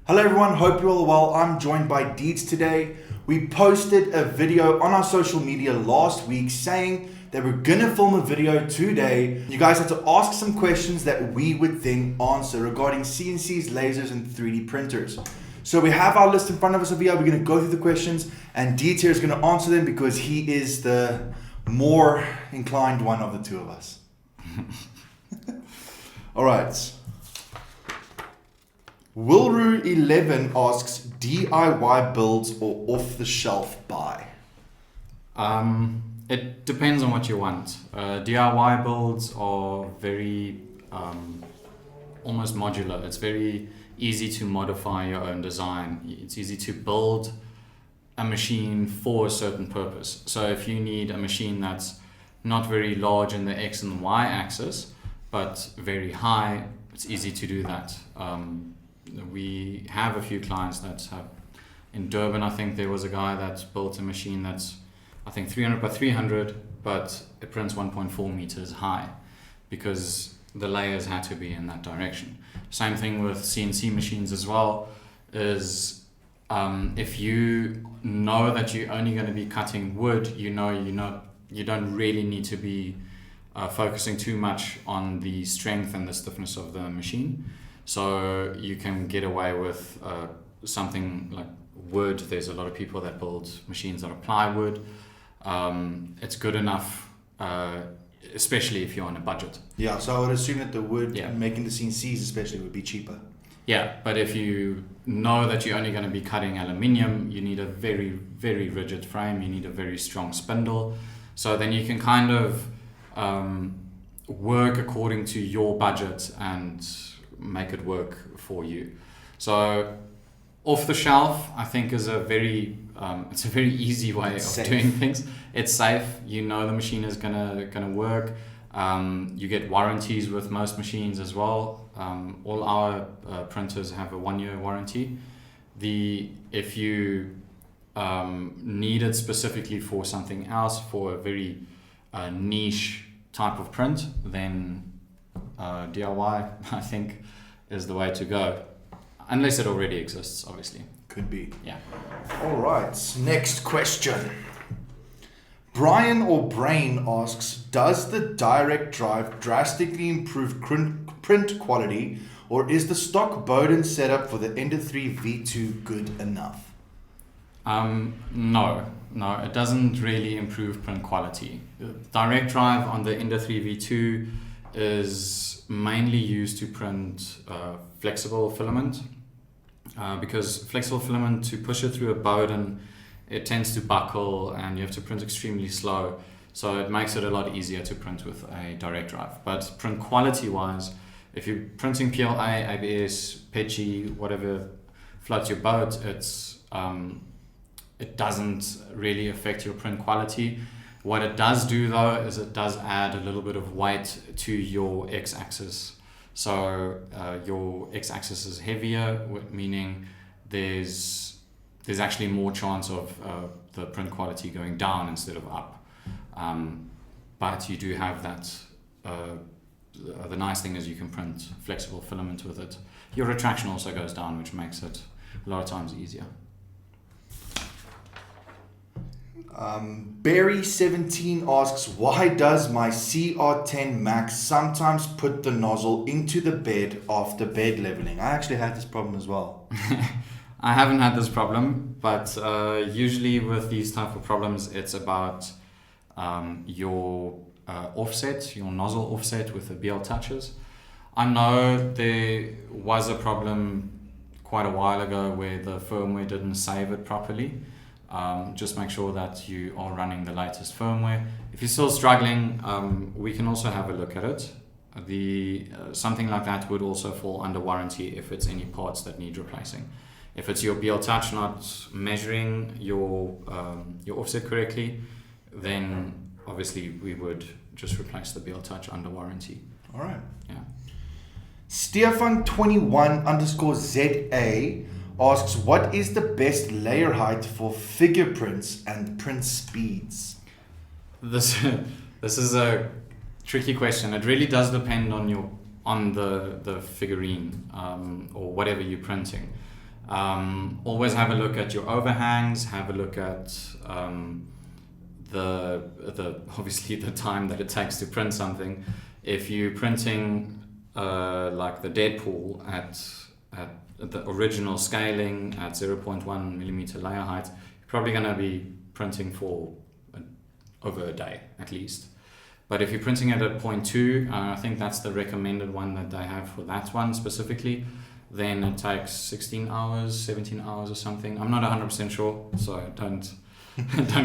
Hello everyone, hope you're all well. I'm joined by Deeds today. We posted a video on our social media last week saying that we're gonna film a video today. You guys had to ask some questions that we would then answer regarding CNCs, lasers, and 3D printers. So we have our list in front of us over here. We're gonna go through the questions and Deeds here is gonna answer them because he is the more inclined one of the two of us. All right. Wilru11 asks, DIY builds or off-the-shelf buy? It depends on what you want. DIY builds are very almost modular. It's very easy to modify your own design. It's easy to build a machine for a certain purpose. So if you need a machine that's not very large in the X and Y axis, but very high, it's easy to do that. We have a few clients that have, in Durban I think there was a guy that built a machine that's I think 300 by 300, but it prints 1.4 meters high because the layers had to be in that direction. Same thing with CNC machines as well, is if you know that you're only going to be cutting wood, you don't really need to be focusing too much on the strength and the stiffness of the machine. So you can get away with something like wood. There's a lot of people that build machines that are plywood. It's good enough, especially if you're on a budget. Yeah, so I would assume that the wood, making the CNCs especially, would be cheaper. Yeah, but if you know that you're only going to be cutting aluminium, you need a very, very rigid frame. You need a very strong spindle. So then you can kind of work according to your budget and make it work for you. So off the shelf, I think, is a very it's a very easy way of doing things. It's safe. You know the machine is gonna work. You get warranties with most machines as well. All our printers have a 1-year warranty. If you need it specifically for something else, for a very niche type of print, then DIY, I think, is the way to go. Unless it already exists, obviously. Could be. Yeah. All right, next question. Brian or Brain asks, does the direct drive drastically improve print quality, or is the stock Bowden setup for the Ender 3 V2 good enough? No, it doesn't really improve print quality. The direct drive on the Ender 3 V2 is mainly used to print flexible filament. Because flexible filament, to push it through a Bowden, it tends to buckle and you have to print extremely slow. So it makes it a lot easier to print with a direct drive. But print quality wise, if you're printing PLA, ABS, PETG, whatever floats your boat, it doesn't really affect your print quality. What it does do though is it does add a little bit of weight to your x-axis. So your x-axis is heavier, meaning there's actually more chance of the print quality going down instead of up. But you do have that. The nice thing is you can print flexible filament with it. Your retraction also goes down, which makes it a lot of times easier. Barry17 asks, why does my CR10 Max sometimes put the nozzle into the bed after bed leveling? I actually had this problem as well. I haven't had this problem, but usually with these type of problems, it's about your offset, your nozzle offset with the bltouches. I know there was a problem quite a while ago where the firmware didn't save it properly. Just make sure that you are running the latest firmware. If you're still struggling, we can also have a look at it. Something like that would also fall under warranty if it's any parts that need replacing. If it's your bltouch not measuring your offset correctly, then obviously we would just replace the bltouch under warranty. All right. Yeah. Stefan21_ZA asks, what is the best layer height for figure prints and print speeds? This is a tricky question. It really does depend on the figurine or whatever you're printing. Always have a look at your overhangs. Have a look at the obviously the time that it takes to print something. If you're printing like the Deadpool at the original scaling at 0.1 millimeter layer height, you're probably going to be printing for over a day at least. But if you're printing it at 0.2, I think that's the recommended one that they have for that one specifically, then it takes 16 hours, 17 hours or something. I'm not 100% sure, so don't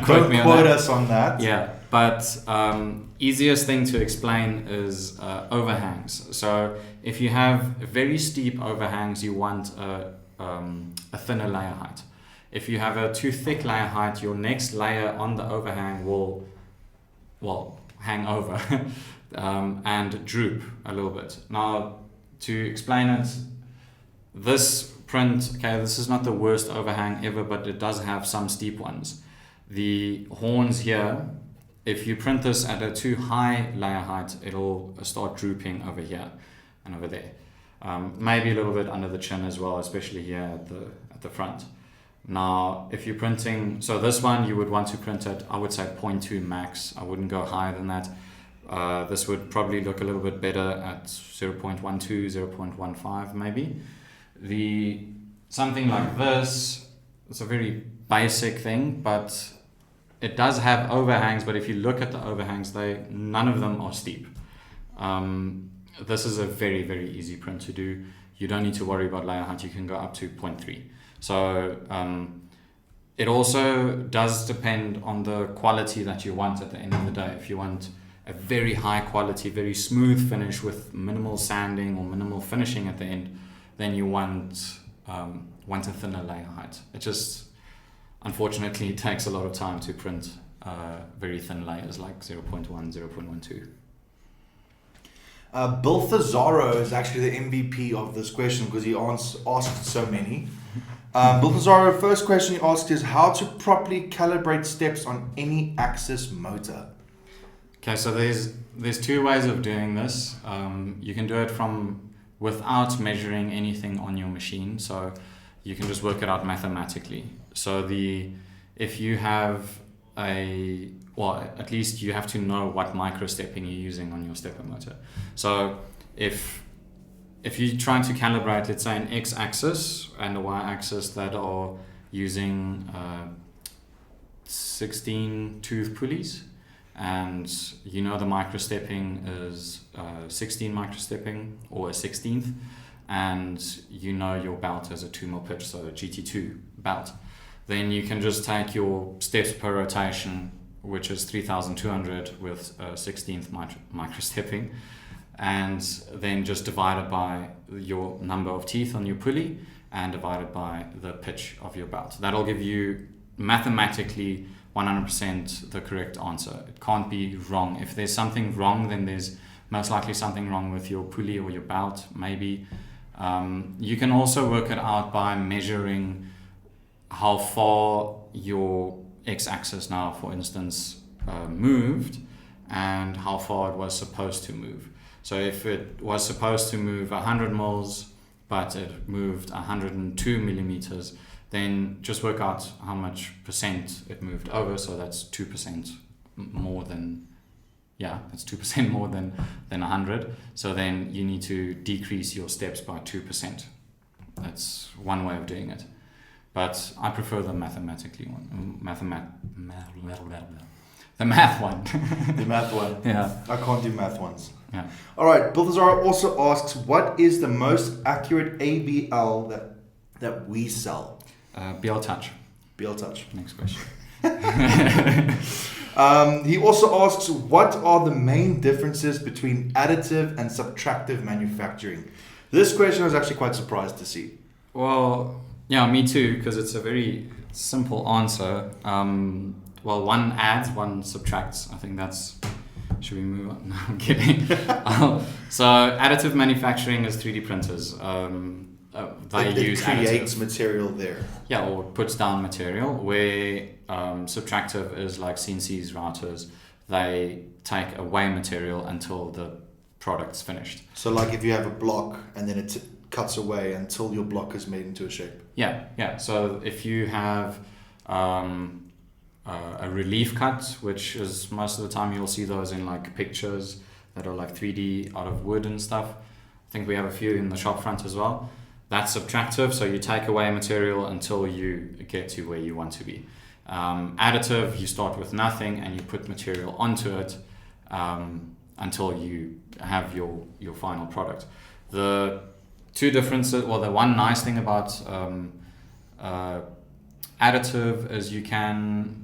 quote me on that. Don't quote us on that. Yeah, but easiest thing to explain is overhangs. So if you have very steep overhangs, you want a thinner layer height. If you have a too thick layer height, your next layer on the overhang will, hang over and droop a little bit. Now, to explain it, this print, okay, this is not the worst overhang ever, but it does have some steep ones. The horns here, if you print this at a too high layer height, it'll start drooping over here and over there. Maybe a little bit under the chin as well, especially here at the front. Now, if you're printing, so this one you would want to print at, I would say 0.2 max. I wouldn't go higher than that. This would probably look a little bit better at 0.12, 0.15 maybe. Something like this, it's a very basic thing, but it does have overhangs, but if you look at the overhangs, none of them are steep. This is a very, very easy print to do. You don't need to worry about layer height. You can go up to 0.3. So it also does depend on the quality that you want at the end of the day. If you want a very high quality, very smooth finish with minimal sanding or minimal finishing at the end, then you want a thinner layer height. It just, unfortunately, it takes a lot of time to print very thin layers like 0.1, 0.12. Balthazaro is actually the MVP of this question because he asked so many. Balthazaro, first question he asked is how to properly calibrate steps on any axis motor. Okay, so there's two ways of doing this. You can do it without measuring anything on your machine, so you can just work it out mathematically. So if you have at least you have to know what micro stepping you're using on your stepper motor. So if you're trying to calibrate, let's say, an x-axis and a y-axis that are using 16 tooth pulleys, and you know the micro stepping is 16 micro stepping or a 16th, and you know your belt is a 2 mil pitch, so a GT2 belt, then you can just take your steps per rotation, which is 3,200 with 16th micro stepping, and then just divide it by your number of teeth on your pulley and divide it by the pitch of your belt. That'll give you mathematically 100% the correct answer. It can't be wrong. If there's something wrong, then there's most likely something wrong with your pulley or your belt, maybe. You can also work it out by measuring how far your x-axis now, for instance, moved and how far it was supposed to move. So if it was supposed to move 100 mils, but it moved 102 millimeters, then just work out how much percent it moved over. So that's 2% more than, that's 2% more than 100. So then you need to decrease your steps by 2%. That's one way of doing it. But I prefer the mathematically one. The math one. The math one. Yeah. I can't do math ones. Yeah. All right. Balthazar also asks, what is the most accurate ABL that we sell? bltouch. bltouch. Next question. He also asks, what are the main differences between additive and subtractive manufacturing? This question I was actually quite surprised to see. Well, yeah, me too, because it's a very simple answer. One adds, one subtracts. I think that's... Should we move on? No, I'm kidding. So additive manufacturing is 3D printers. It creates material there. Yeah, or puts down material, where subtractive is like CNC's routers. They take away material until the product's finished. So like if you have a block and then it cuts away until your block is made into a shape. Yeah. So if you have a relief cut, which is most of the time you'll see those in like pictures that are like 3D out of wood and stuff. I think we have a few in the shop front as well. That's subtractive, so you take away material until you get to where you want to be. Additive, you start with nothing and you put material onto it until you have your final product. The two differences, well, the one nice thing about additive is you can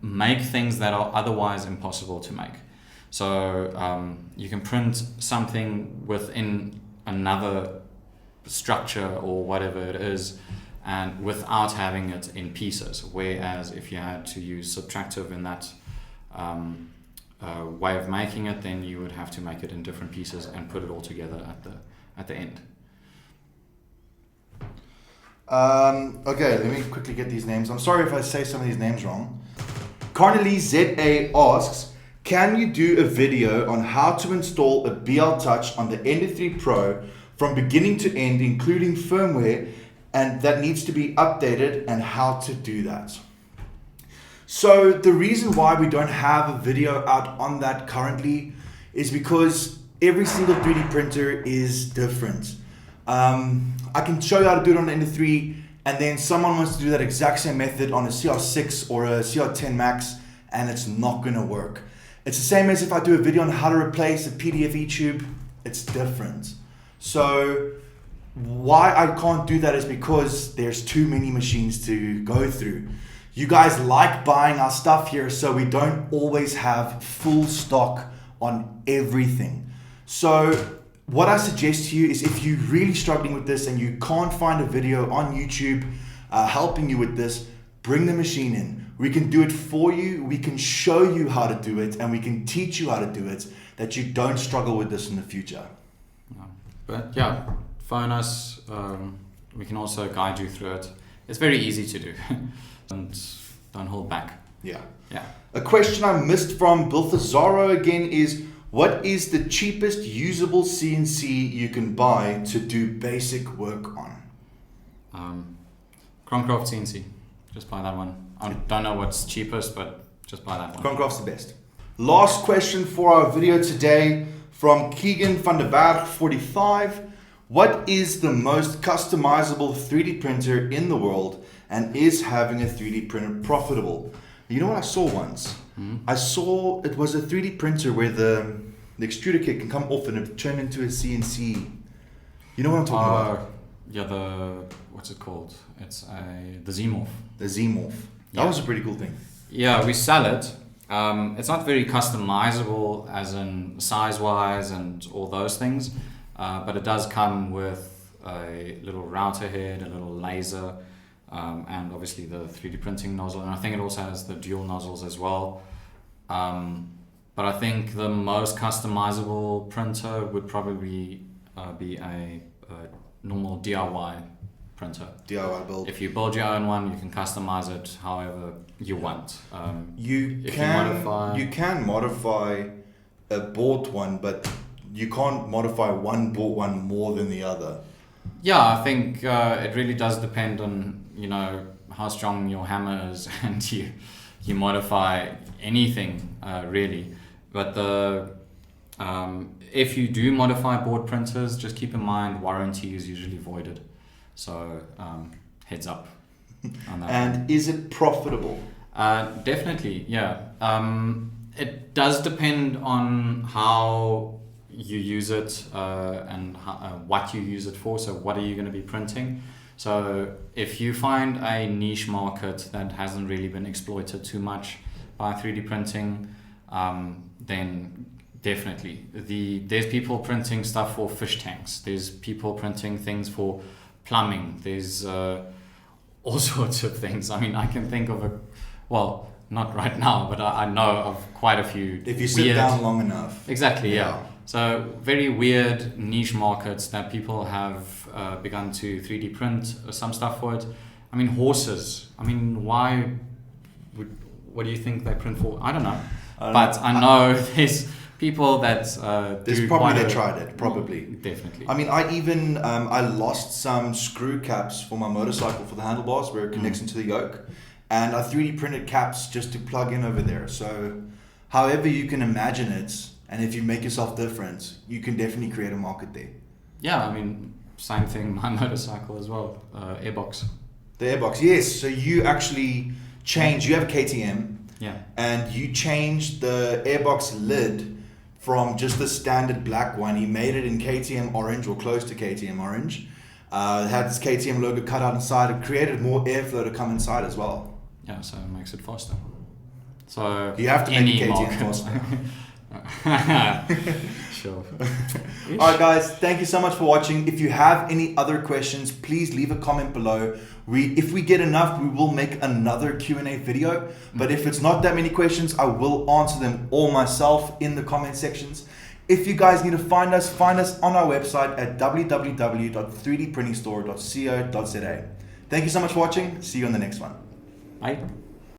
make things that are otherwise impossible to make. So you can print something within another structure or whatever it is, and without having it in pieces. Whereas if you had to use subtractive in that way of making it, then you would have to make it in different pieces and put it all together at the end. Okay, let me quickly get these names. I'm sorry if I say some of these names wrong. Carnelie ZA asks, can you do a video on how to install a bltouch on the Ender 3 Pro from beginning to end, including firmware, and that needs to be updated, and how to do that? So the reason why we don't have a video out on that currently is because every single 3D printer is different. I can show you how to do it on the Ender 3, and then someone wants to do that exact same method on a CR6 or a CR10 Max, and it's not gonna work. It's the same as if I do a video on how to replace a PDF eTube, it's different. So why I can't do that is because there's too many machines to go through. You guys like buying our stuff here, so we don't always have full stock on everything. So what I suggest to you is, if you're really struggling with this and you can't find a video on YouTube helping you with this, bring the machine in. We can do it for you, we can show you how to do it, and we can teach you how to do it, that you don't struggle with this in the future. But yeah, phone us. We can also guide you through it. It's very easy to do. And don't hold back. Yeah. Yeah. A question I missed from Balthazaro again is, what is the cheapest usable CNC you can buy to do basic work on? Chromecraft CNC. Just buy that one. I don't know what's cheapest, but just buy that one. Chromecraft's the best. Last question for our video today from Keegan van der Berg 45. What is the most customizable 3D printer in the world, and is having a 3D printer profitable? You know what I saw once? I saw it was a 3D printer where the extruder kit can come off and it turned into a CNC. You know what I'm talking about? Yeah, what's it called? It's the Z-Morph. The Z-Morph. That was a pretty cool thing. Yeah, we sell it. It's not very customizable as in size-wise and all those things, but it does come with a little router head, a little laser, and obviously the 3D printing nozzle. And I think it also has the dual nozzles as well. But I think the most customizable printer would probably be a normal DIY printer. DIY build. If you build your own one, you can customize it however you want. You can modify a bought one, but you can't modify one bought one more than the other. Yeah, I think it really does depend on, how strong your hammer is, and you modify anything really. But if you do modify board printers, just keep in mind warranty is usually voided. So heads up on that. And is it profitable? Definitely, yeah. It does depend on how you use it and what you use it for. So what are you going to be printing? So if you find a niche market that hasn't really been exploited too much by 3D printing, then definitely. There's people printing stuff for fish tanks. There's people printing things for plumbing. There's all sorts of things. I mean, I can think of not right now, but I know of quite a few. If you sit down long enough. Exactly, yeah. So very weird niche markets that people have begun to 3D print some stuff for it. I mean, horses. I mean, what do you think they print for? I don't know. But I know people that There's do probably quite they tried it, probably. Definitely. I mean, I even I lost some screw caps for my motorcycle for the handlebars where it connects into the yoke, and I 3D printed caps just to plug in over there. So, however you can imagine it, and if you make yourself different, you can definitely create a market there. Yeah, I mean, same thing. My motorcycle as well. Airbox. The airbox, yes. So you actually change. You have a KTM. Yeah. And you changed the airbox lid from just the standard black one. He made it in KTM orange or close to KTM orange. It had this KTM logo cut out inside. It created more airflow to come inside as well. Yeah, so it makes it faster. So you have to make the KTM faster. Sure. Alright guys, thank you so much for watching. If you have any other questions, please leave a comment below. If we get enough, we will make another Q&A video. But if it's not that many questions, I will answer them all myself in the comment sections. If you guys need to find us on our website at www.3dprintingstore.co.za. Thank you so much for watching. See you on the next one. Bye.